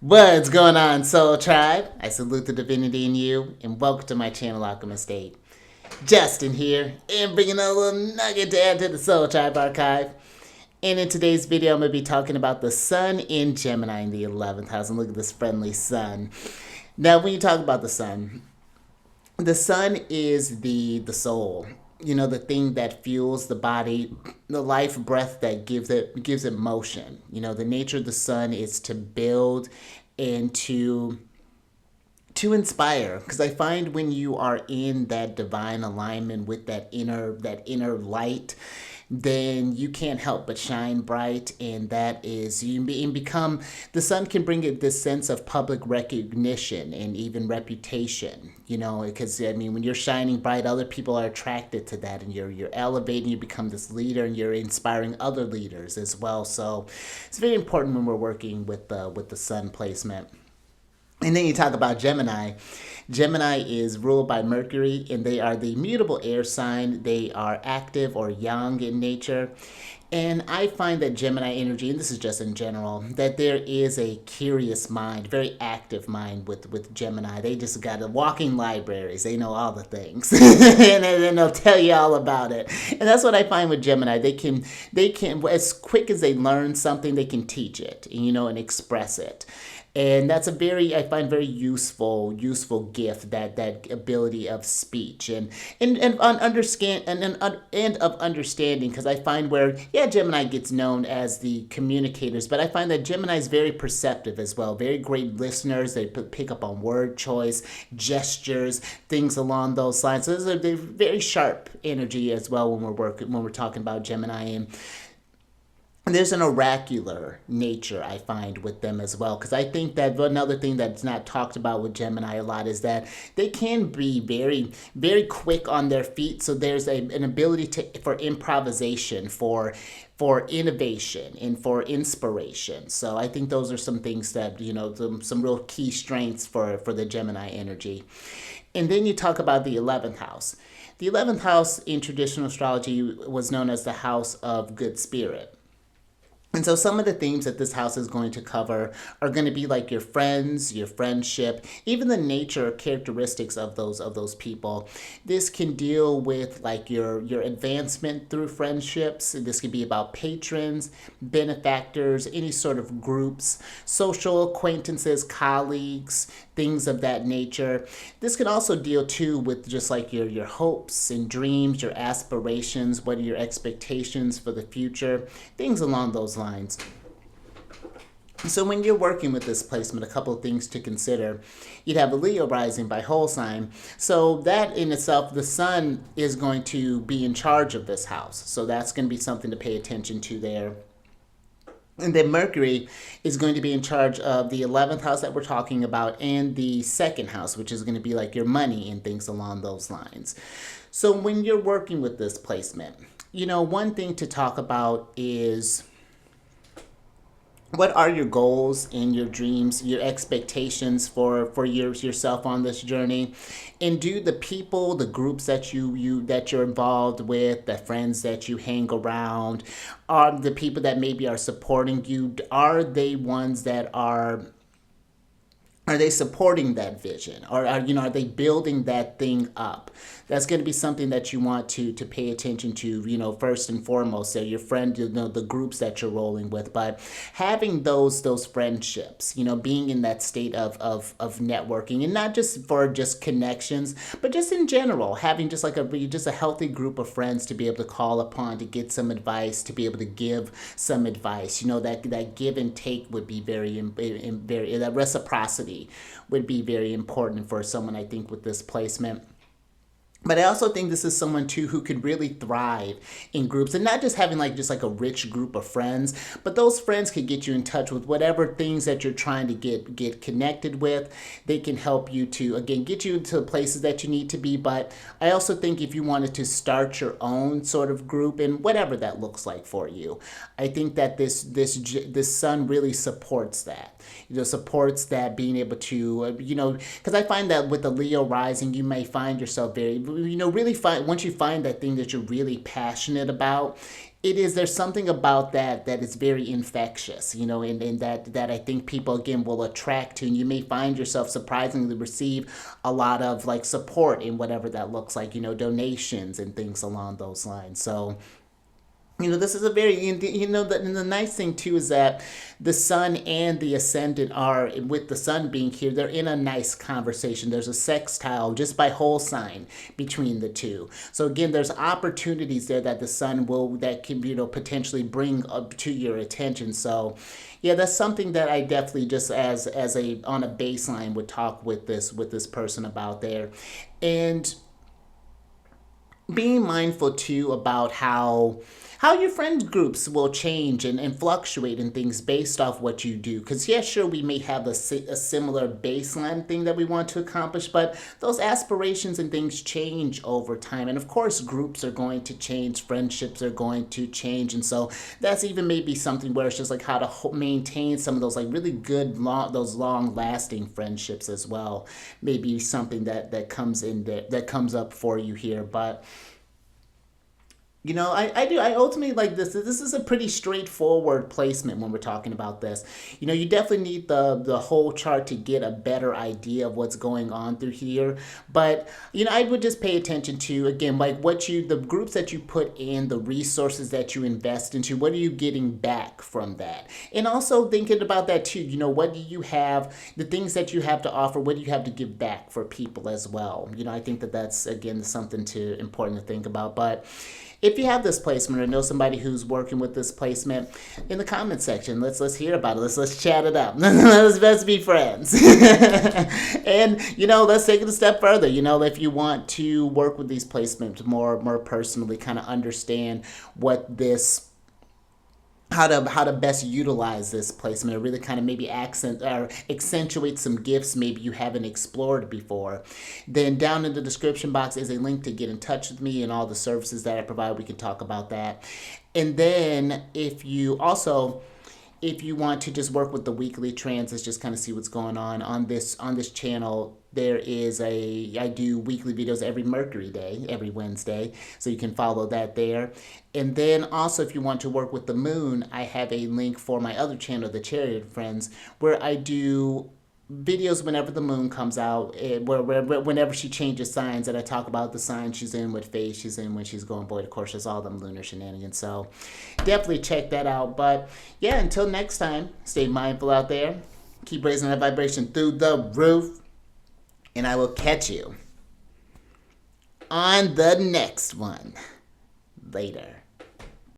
What's going on, Soul Tribe? I salute the divinity in you, and welcome to my channel, Alchemist. Justin here, and bringing a little nugget to add to the Soul Tribe archive. And in today's video, I'm going to be talking about the sun in Gemini in the 11th house. And look at this friendly sun. Now, when you talk about the sun is the soul. You know, the thing that fuels the body, the life breath that gives it motion. You know, the nature of the sun is to build and to inspire, because I find when you are in that divine alignment with that inner light, then you can't help but shine bright. And that is, become, the sun can bring it this sense of public recognition and even reputation, you know, because I mean, when you're shining bright, other people are attracted to that, and you're elevating, you become this leader, and you're inspiring other leaders as well. So it's very important when we're working with the sun placement. And then you talk about Gemini. Gemini is ruled by Mercury, and they are the mutable air sign. They are active or young in nature. And I find that Gemini energy, and this is just in general, that there is a curious mind, very active mind with Gemini. They just got walking libraries. They know all the things. And then they'll tell you all about it. And that's what I find with Gemini. They can, as quick as they learn something, they can teach it, you know, and express it. And that's I find very useful gift, that ability of speech and of understanding, because I find where, yeah, Gemini gets known as the communicators, but I find that Gemini is very perceptive as well, very great listeners. They pick up on word choice, gestures, things along those lines. So they're very sharp energy as well when we're talking about Gemini. And there's an oracular nature I find with them as well, because I think that another thing that's not talked about with Gemini a lot is that they can be very, very quick on their feet. So there's an ability for improvisation, for innovation, and for inspiration. So I think those are some things that, you know, some real key strengths for the Gemini energy. And then you talk about the 11th house. The 11th house in traditional astrology was known as the house of good spirit. And so some of the themes that this house is going to cover are going to be like your friends, your friendship, even the nature or characteristics of those people. This can deal with like your advancement through friendships. This could be about patrons, benefactors, any sort of groups, social acquaintances, colleagues, things of that nature. This can also deal too with just like your hopes and dreams, your aspirations, what are your expectations for the future, things along those lines. So when you're working with this placement, a couple of things to consider. You'd have a Leo rising by whole sign. So that in itself, the sun is going to be in charge of this house. So that's going to be something to pay attention to there. And then Mercury is going to be in charge of the 11th house that we're talking about, and the second house, which is going to be like your money and things along those lines. So when you're working with this placement, you know, one thing to talk about is, what are your goals and your dreams, your expectations for yourself on this journey? And do the people, the groups that you're involved with, the friends that you hang around, are the people that maybe are supporting you, are they ones that are they supporting that vision, or are they building that thing up? That's going to be something that you want to pay attention to, you know, first and foremost. So your friend, you know, the groups that you're rolling with, but having those friendships, you know, being in that state of networking, and not just for just connections, but just in general, having just like a healthy group of friends to be able to call upon, to get some advice, to be able to give some advice. You know, that give and take would be very, that reciprocity would be very important for someone, I think, with this placement. But I also think this is someone too who could really thrive in groups, and not just having like just like a rich group of friends, but those friends could get you in touch with whatever things that you're trying to get connected with. They can help you to, again, get you to the places that you need to be. But I also think if you wanted to start your own sort of group, and whatever that looks like for you, I think that this sun really supports that. You know, supports that, being able to, you know, because I find that with the Leo rising, you may find yourself very really find, once you find that thing that you're really passionate about, there's something about that is very infectious, and that I think people again will attract to, and you may find yourself surprisingly receive a lot of like support in whatever that looks like, donations and things along those lines. So this is a very, and the nice thing too is that the sun and the ascendant are, with the sun being here, they're in a nice conversation. There's a sextile just by whole sign between the two. So again, there's opportunities there that the sun that can, potentially bring up to your attention. So yeah, that's something that I definitely just as on a baseline would talk with this person about there. And being mindful too about how your friend groups will change and fluctuate in things based off what you do. Because yeah, sure, we may have a similar baseline thing that we want to accomplish, but those aspirations and things change over time. And of course, groups are going to change, friendships are going to change. And so that's even maybe something where it's just like how to maintain some of those like really good, those long lasting friendships as well. Maybe something that comes in there, that comes up for you here. But I ultimately like this. This is a pretty straightforward placement when we're talking about this. You definitely need the whole chart to get a better idea of what's going on through here. But, I would just pay attention to, again, like the groups that you put in, the resources that you invest into, what are you getting back from that? And also thinking about that too, what do you have, the things that you have to offer, what do you have to give back for people as well? I think that's, again, something important to think about. But if you have this placement or know somebody who's working with this placement, in the comment section, let's hear about it. Let's chat it up. let's be friends. And let's take it a step further. If you want to work with these placements more personally, kind of understand what this, how to best utilize this placement, or really kind of maybe accent or accentuate some gifts maybe you haven't explored before, then down in the description box is a link to get in touch with me and all the services that I provide. We can talk about that. And then if you want to just work with the weekly transits, just kind of see what's going on this channel, I do weekly videos every Mercury day, every Wednesday, so you can follow that there. And then also, if you want to work with the moon, I have a link for my other channel, The Chariot Friends, where I do videos whenever the moon comes out, whenever she changes signs, and I talk about the sign she's in, what phase she's in, when she's going void. Of course, there's all them lunar shenanigans, so definitely check that out. But yeah, until next time, stay mindful out there, keep raising that vibration through the roof, and I will catch you on the next one. Later.